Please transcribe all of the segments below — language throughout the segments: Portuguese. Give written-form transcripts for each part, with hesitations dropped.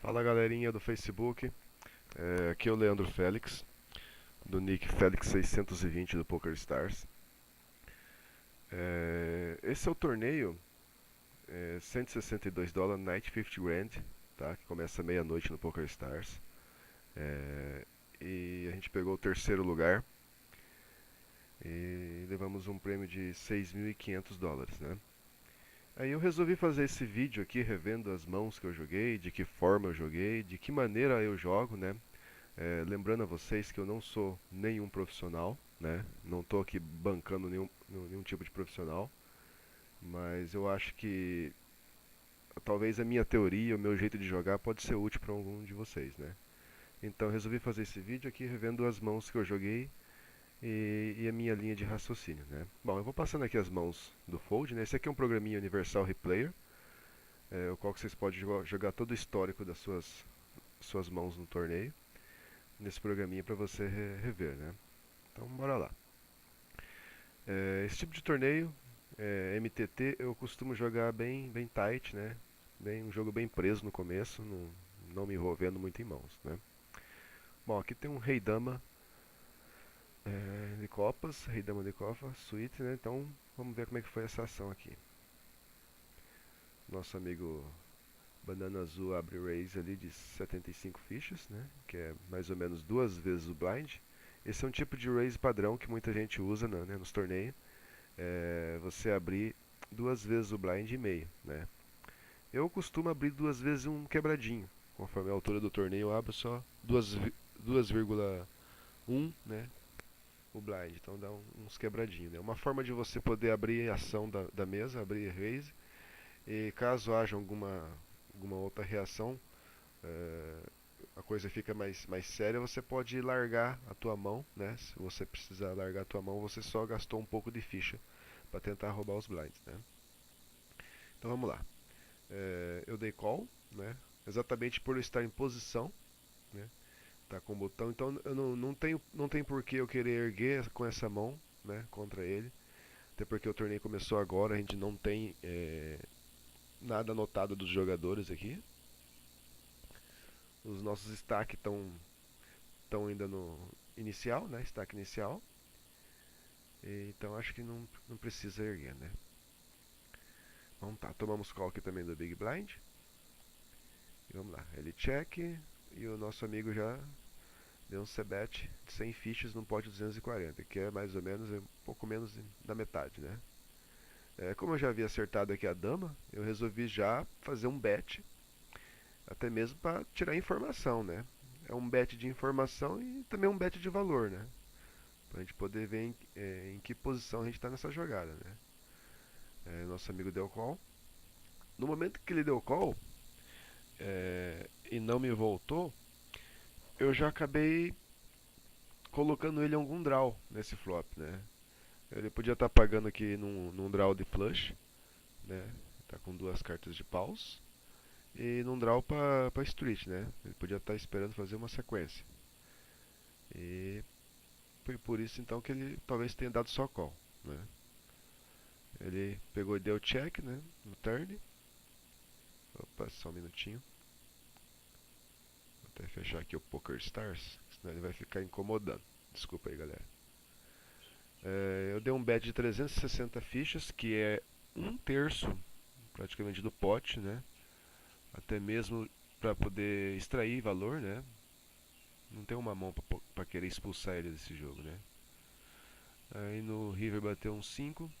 Fala galerinha do Facebook, aqui é o Leandro Félix, do nick Felix620 do PokerStars. Esse é o torneio 162 dólares Night 50 Grand, tá? Que começa meia-noite no PokerStars. E a gente pegou o terceiro lugar e levamos um prêmio de 6.500 dólares, né? Aí eu resolvi fazer esse vídeo aqui revendo as mãos que eu joguei, de que forma eu joguei, de que maneira eu jogo, né? Lembrando a vocês que eu não sou nenhum profissional, né? Não estou aqui bancando nenhum tipo de profissional, mas eu acho que talvez a minha teoria, o meu jeito de jogar pode ser útil para algum de vocês, né? Então eu resolvi fazer esse vídeo aqui revendo as mãos que eu joguei e a minha linha de raciocínio, né? Bom, eu vou passando aqui as mãos do Fold, né? Esse aqui é um programinha Universal Replayer, o qual vocês podem jogar todo o histórico das suas mãos no torneio nesse programinha para você rever, né? Então bora lá. Esse tipo de torneio, MTT, eu costumo jogar bem tight, né? Um jogo bem preso no começo, não me envolvendo muito em mãos, né? Bom, aqui tem um rei-dama de copas, rei-dama de copas, suíte, né? Então vamos ver como é que foi essa ação aqui. Nosso amigo Banana Azul abre raise ali de 75 fichas, né? Que é mais ou menos duas vezes o blind. Esse é um tipo de raise padrão que muita gente usa, né, nos torneios. Você abrir duas vezes o blind e meio, né? Eu costumo abrir duas vezes um quebradinho. Conforme a altura do torneio, eu abro só 2,1, né? O blind. Então dá uns quebradinhos, né? Uma forma de você poder abrir a ação da mesa, abrir raise. E caso haja alguma outra reação, eh, a coisa fica mais séria, você pode largar a tua mão, né? Se você precisar largar a tua mão, você só gastou um pouco de ficha para tentar roubar os blinds, né? Então vamos lá. Eu dei call, né? Exatamente por eu estar em posição, né? Tá com o botão, então eu não tenho por que eu querer erguer com essa mão, né? Contra ele, até porque o torneio começou agora, a gente não tem nada anotado dos jogadores aqui. Os nossos stacks estão ainda no inicial, né? Stack inicial. Então acho que não precisa erguer, né? Vamos tá, tomamos call aqui também do Big Blind. E vamos lá, ele check e o nosso amigo já deu um c-bet de 100 fichas num pote 240, que é mais ou menos um pouco menos da metade, né? Como eu já havia acertado aqui a dama, eu resolvi já fazer um bet, até mesmo para tirar informação, né? É um bet de informação e também um bet de valor, né? Para a gente poder ver em que posição a gente está nessa jogada, né? Nosso amigo deu call. No momento que ele deu call e não me voltou, eu já acabei colocando ele em algum draw nesse flop, né? Ele podia estar pagando aqui num draw de flush, né? Tá com duas cartas de paus. E num draw pra street, né? Ele podia estar esperando fazer uma sequência. E foi por isso então que ele talvez tenha dado só call, né? Ele pegou e deu check, né? No turn. Opa, só um minutinho. Vou até fechar aqui o Poker Stars, senão ele vai ficar incomodando. Desculpa aí, galera. Eu dei um bet de 360 fichas, que é um terço praticamente do pote, né? Até mesmo para poder extrair valor, né? Não tem uma mão para querer expulsar ele desse jogo, né? Aí no River bateu um 5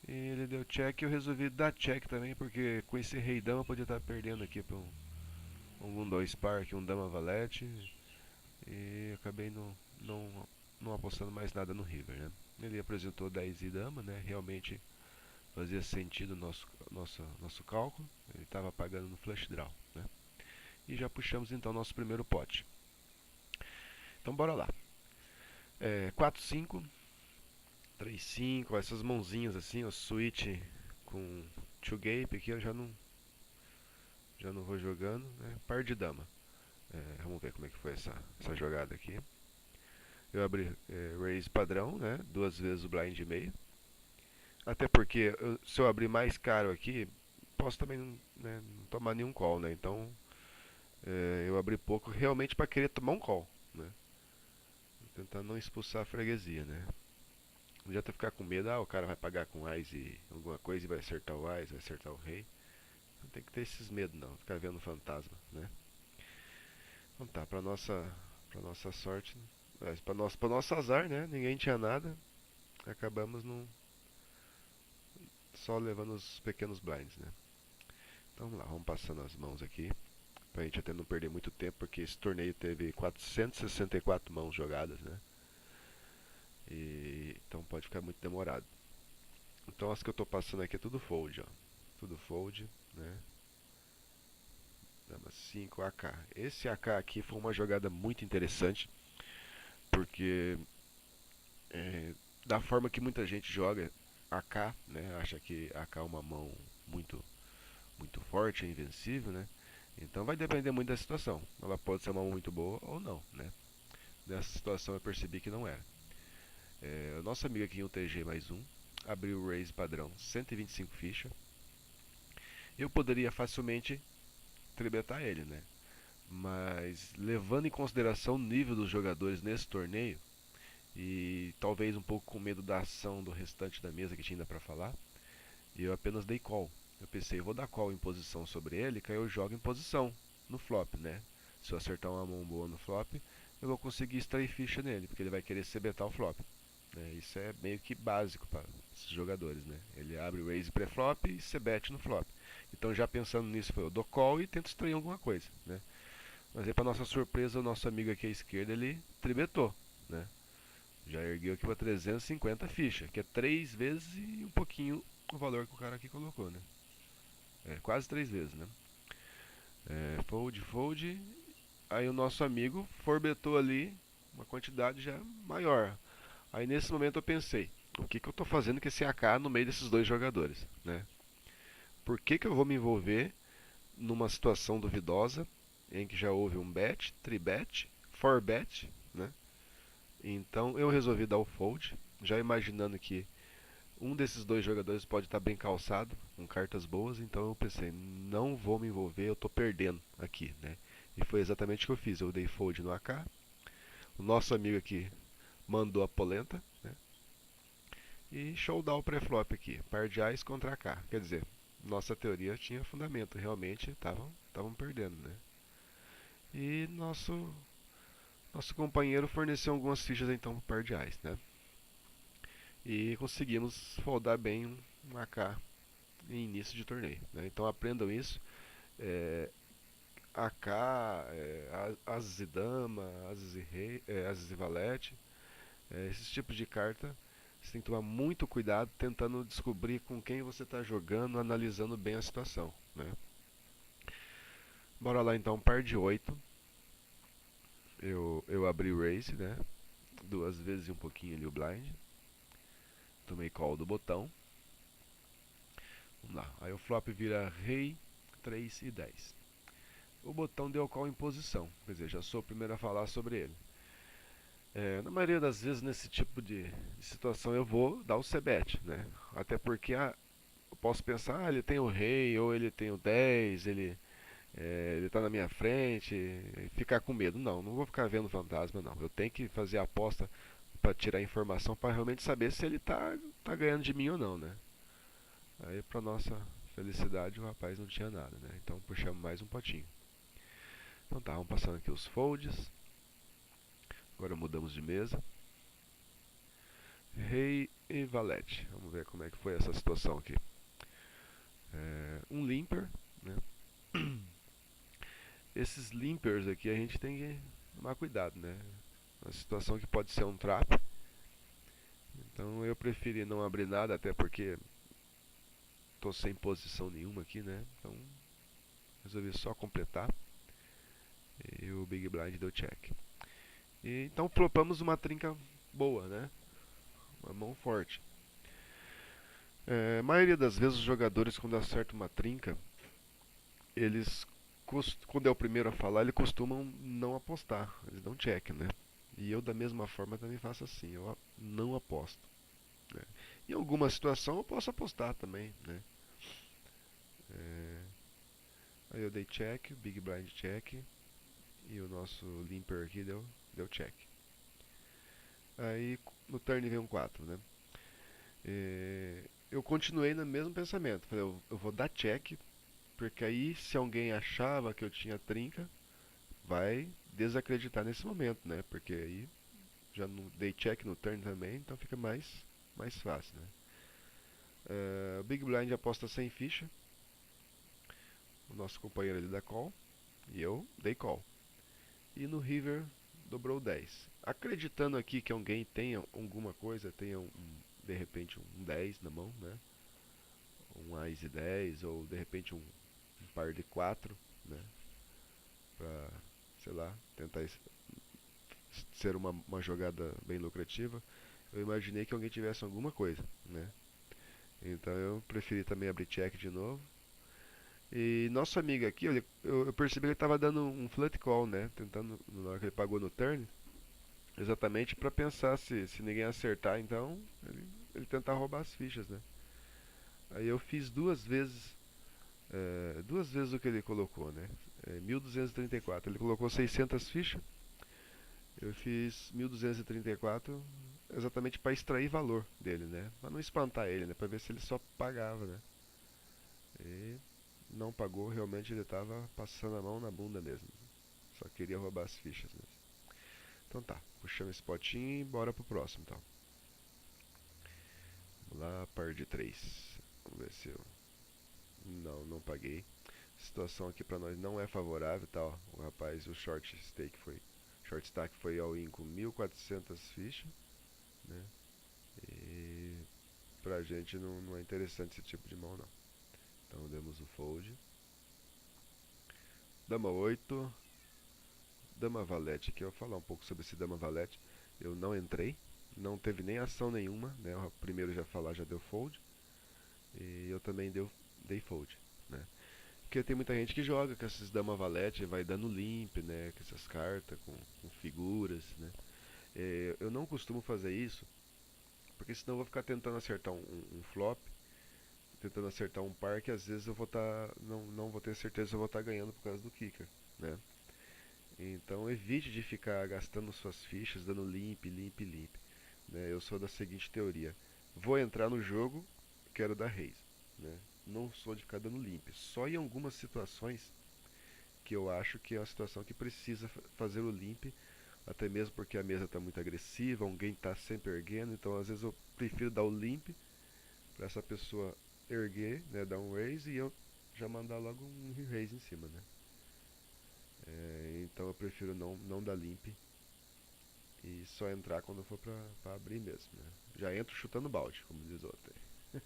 e ele deu check. Eu resolvi dar check também, porque com esse rei dama eu podia estar perdendo aqui para um 2 par, aqui, um dama valete. E acabei não apostando mais nada no River, né? Ele apresentou 10 e dama, né? Realmente fazia sentido o nosso cálculo. Ele estava pagando no flush draw, né? E já puxamos então nosso primeiro pote. Então bora lá. 4, 5, 3, 5, essas mãozinhas assim, o switch com 2 gape aqui eu já não vou jogando, né? Par de dama. Vamos ver como é que foi essa jogada aqui. Eu abri raise padrão, né? Duas vezes o blind e meio. Até porque se eu abrir mais caro aqui, posso também, né, não tomar nenhum call, né? Então eu abri pouco realmente para querer tomar um call, né? Tentar não expulsar a freguesia, né? Não adianta ficar com medo, o cara vai pagar com Ás e alguma coisa e vai acertar o Ás, vai acertar o rei. Não tem que ter esses medos não, ficar vendo fantasma, né? Então tá, pra nossa sorte, pra nosso azar, né? Ninguém tinha nada, acabamos só levando os pequenos blinds, né? Então vamos lá, vamos passando as mãos aqui, pra gente até não perder muito tempo, porque esse torneio teve 464 mãos jogadas, né? Então pode ficar muito demorado. Então as que eu tô passando aqui é tudo fold, ó. Tudo fold, né? Dama 5 AK. Esse AK aqui foi uma jogada muito interessante, porque da forma que muita gente joga AK, né? Acha que AK é uma mão muito muito forte, é invencível, né? Então vai depender muito da situação. Ela pode ser uma mão muito boa ou não, né? Nessa situação eu percebi que não era. O nosso amigo aqui em UTG mais um abriu o raise padrão 125 fichas. Eu poderia facilmente tribetar ele, né? Mas levando em consideração o nível dos jogadores nesse torneio e talvez um pouco com medo da ação do restante da mesa que tinha ainda para falar, eu apenas dei call. Eu pensei, eu vou dar call em posição sobre ele, que aí eu jogo em posição no flop, né? Se eu acertar uma mão boa no flop, eu vou conseguir extrair ficha nele, porque ele vai querer CBetar o flop. Né? Isso é meio que básico para esses jogadores, né? Ele abre o raise pré-flop e CBet no flop. Então já pensando nisso, eu dou call e tento extrair alguma coisa, né? Mas aí, para nossa surpresa, o nosso amigo aqui à esquerda, ele tribetou, né? Já ergueu aqui para 350 ficha, que é 3 vezes e um pouquinho o valor que o cara aqui colocou, né? Quase 3 vezes, né? Fold, fold. Aí o nosso amigo forbetou ali uma quantidade já maior. Aí nesse momento eu pensei, o que, que eu estou fazendo com esse AK no meio desses dois jogadores, né? Por que, que eu vou me envolver numa situação duvidosa em que já houve um bet, tribet, forbet, né? Então eu resolvi dar o fold, já imaginando que um desses dois jogadores pode estar bem calçado, com cartas boas, então eu pensei, não vou me envolver, eu estou perdendo aqui, né? E foi exatamente o que eu fiz, eu dei fold no AK, o nosso amigo aqui mandou a polenta, né? E showdown pré-flop aqui, par de Ás contra AK, quer dizer, nossa teoria tinha fundamento, realmente estavam perdendo, né? E nosso companheiro forneceu algumas fichas então para par de Ás, né? E conseguimos foldar bem um AK em início de torneio, né? Então aprendam isso. É, AK, Ases e Dama, Ases e Rei, Ases e Valete, esses tipos de carta você tem que tomar muito cuidado tentando descobrir com quem você está jogando, analisando bem a situação, né? Bora lá então, par de 8. Eu abri o race, né? Duas vezes e um pouquinho ali o blind. Tomei call do botão. Vamos lá. Aí o flop vira rei, 3 e 10. O botão deu call em posição, quer dizer, já sou o primeiro a falar sobre ele. Na maioria das vezes nesse tipo de situação eu vou dar o cbet, né? Até porque eu posso pensar, ele tem o rei ou ele tem o 10, ele tá na minha frente, e ficar com medo. Não, não vou ficar vendo fantasma, não. Eu tenho que fazer a aposta para tirar informação para realmente saber se ele tá ganhando de mim ou não, né? Aí, para nossa felicidade, o rapaz não tinha nada, né? Então puxamos mais um potinho. Então tá, vamos passando aqui os folds. Agora mudamos de mesa. Rei e valete. Vamos ver como é que foi essa situação aqui. Um limper, né? Esses limpers aqui a gente tem que tomar cuidado, né? Uma situação que pode ser um trap. Então eu preferi não abrir nada, até porque tô sem posição nenhuma aqui, né? Então resolvi só completar. E o Big Blind deu check. Então flopamos uma trinca boa, né? Uma mão forte. A maioria das vezes os jogadores quando acertam uma trinca, eles quando é o primeiro a falar, eles costumam não apostar, eles dão check, né? E eu da mesma forma também faço assim, eu não aposto. Né? Em alguma situação eu posso apostar também, né? Aí eu dei check, Big Blind check. E o nosso limper aqui deu check. Aí no turn veio um 4, né? Eu continuei no mesmo pensamento. Falei, eu vou dar check, porque aí se alguém achava que eu tinha trinca, vai desacreditar nesse momento, né? Porque aí já não dei check no turn também, então fica mais fácil, né? Big Blind aposta 100 ficha, o nosso companheiro ali dá call, e eu dei call. E no river dobrou 10. Acreditando aqui que alguém tenha alguma coisa, tenha de repente um 10 na mão, né? Um Ás e 10, ou de repente um par de 4, né? Pra, sei lá, tentar ser uma jogada bem lucrativa. Eu imaginei que alguém tivesse alguma coisa, né? Então eu preferi também abrir check de novo. E nosso amigo aqui, eu percebi que ele estava dando um flat call, né? Tentando, na hora que ele pagou no turn, exatamente para pensar se ninguém acertar, então ele tentar roubar as fichas, né? Aí eu fiz duas vezes o que ele colocou, né? 1234. Ele colocou 600 fichas, eu fiz 1234 exatamente para extrair valor dele, né? Para não espantar ele, né? Para ver se ele só pagava, né? E não pagou, realmente ele estava passando a mão na bunda mesmo. Só queria roubar as fichas mesmo. Então tá, puxamos esse potinho e bora pro próximo, então. Vamos lá, par de 3. Vamos ver se eu... Não paguei. A situação aqui pra nós não é favorável, tá? Ó. O rapaz, o short stack foi all in com 1.400 fichas, né? E pra gente não é interessante esse tipo de mão, não. Então demos o fold. Dama 8. Dama valete aqui. Eu vou falar um pouco sobre esse dama valete. Eu não entrei, não teve nem ação nenhuma, né? O primeiro já falar já deu fold. E eu também dei fold, né? Porque tem muita gente que joga com esses dama valete, vai dando limp, né? Com essas cartas, com figuras, né? Eu não costumo fazer isso, porque senão eu vou ficar tentando acertar um flop, tentando acertar um par que às vezes eu vou não vou ter certeza se eu vou estar ganhando por causa do kicker, né? Então evite de ficar gastando suas fichas, dando limp, né? Eu sou da seguinte teoria: vou entrar no jogo, quero dar raise, né? Não sou de ficar dando limp. Só em algumas situações que eu acho que é uma situação que precisa fazer o limp, até mesmo porque a mesa está muito agressiva, alguém está sempre erguendo, então às vezes eu prefiro dar o limp para essa pessoa erguer, né, dar um raise e eu já mandar logo um raise em cima, né? Então eu prefiro não dar limp e só entrar quando for pra abrir mesmo, né? Já entro chutando balde, como diz outro aí.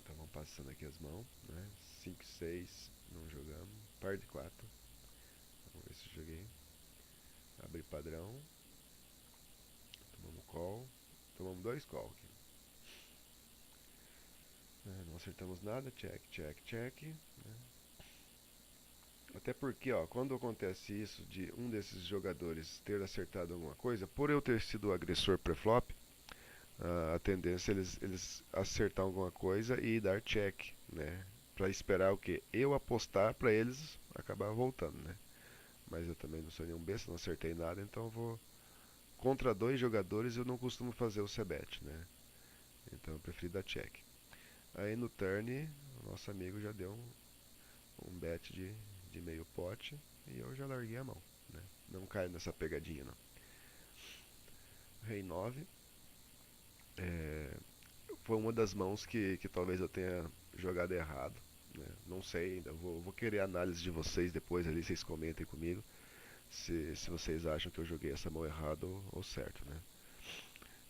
Então vamos passando aqui as mãos, né? 5, 6, não jogamos. Par de 4. Vamos ver se joguei. Abri padrão. Tomamos call. Tomamos 2 call aqui. Não acertamos nada. Check, check, check. Né? Até porque, ó, quando acontece isso de um desses jogadores ter acertado alguma coisa, por eu ter sido o agressor pré-flop, a tendência é eles acertar alguma coisa e dar check, né? Pra esperar o que? Eu apostar pra eles acabar voltando, né? Mas eu também não sou nenhum besta, não acertei nada, então eu vou. Contra dois jogadores eu não costumo fazer o c-bet, né? Então eu preferi dar check. Aí no turn, o nosso amigo já deu um bet de meio pote e eu já larguei a mão, né? Não caio nessa pegadinha, não. Rei 9. É, foi uma das mãos que talvez eu tenha jogado errado. Né? Não sei ainda. Vou querer a análise de vocês depois ali, vocês comentem comigo se vocês acham que eu joguei essa mão errado ou certo. Né?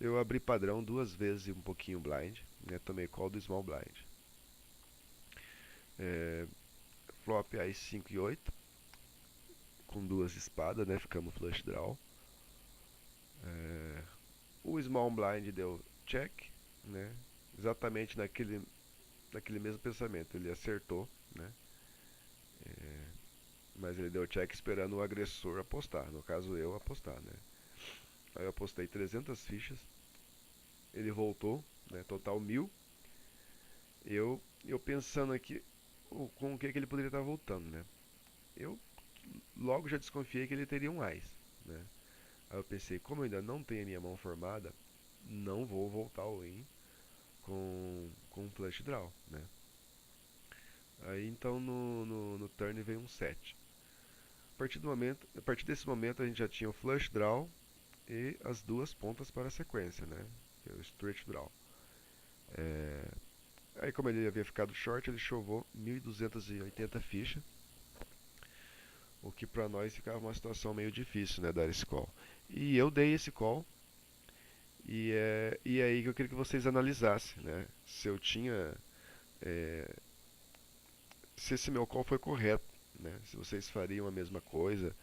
Eu abri padrão duas vezes e um pouquinho blind. Né? Tomei call do small blind. É, flop aí 5 e 8 com duas espadas, né? Ficamos flush draw. O small blind deu check, né? Exatamente naquele mesmo pensamento. Ele acertou, né? Mas ele deu check esperando o agressor apostar. No caso, eu apostar, né? Aí eu apostei 300 fichas. Ele voltou, né? Total 1.000. Eu pensando aqui com o que ele poderia estar voltando, né? Eu logo já desconfiei que ele teria um Ás, né? Aí eu pensei, como eu ainda não tenho a minha mão formada, não vou voltar ao in com um flush draw, né? Aí então no turn veio um 7. A partir desse momento a gente já tinha o flush draw e as duas pontas para a sequência, né? Que é o straight draw. Aí como ele havia ficado short, ele chovou 1.280 fichas, o que para nós ficava uma situação meio difícil, né, dar esse call. E eu dei esse call, e é aí que eu queria que vocês analisassem, né, se eu tinha, é, se esse meu call foi correto, né, se vocês fariam a mesma coisa,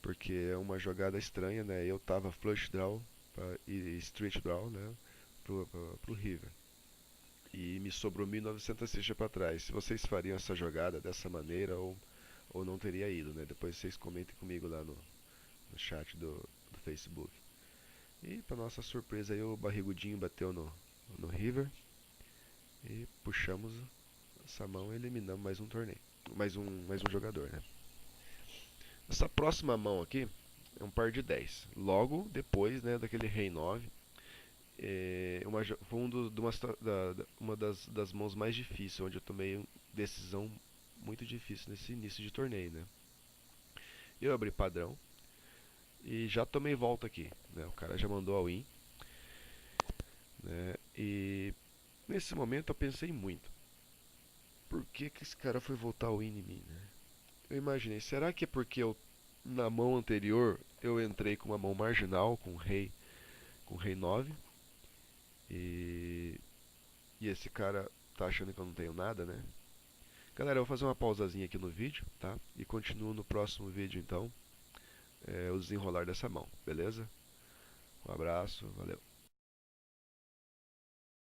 porque é uma jogada estranha, né, eu tava flush draw e straight draw, né, pro river. E me sobrou 1.900 fichas para trás. Se vocês fariam essa jogada dessa maneira ou não teria ido, né? Depois vocês comentem comigo lá no chat do Facebook. E para nossa surpresa aí o Barrigudinho bateu no River e puxamos essa mão e eliminamos mais um torneio. Mais um jogador, né? Essa próxima mão aqui é um par de 10. Logo depois, né, daquele Rei 9, foi uma das mãos mais difíceis, onde eu tomei uma decisão muito difícil nesse início de torneio, né? Eu abri padrão e já tomei volta aqui, né? O cara já mandou all in, né? E nesse momento eu pensei muito, por que que esse cara foi voltar all in em mim, né? Eu imaginei, será que é porque na mão anterior eu entrei com uma mão marginal, com rei 9 e, e esse cara tá achando que eu não tenho nada, né? Galera, eu vou fazer uma pausazinha aqui no vídeo, tá? E continuo no próximo vídeo, então, o desenrolar dessa mão, beleza? Um abraço, valeu.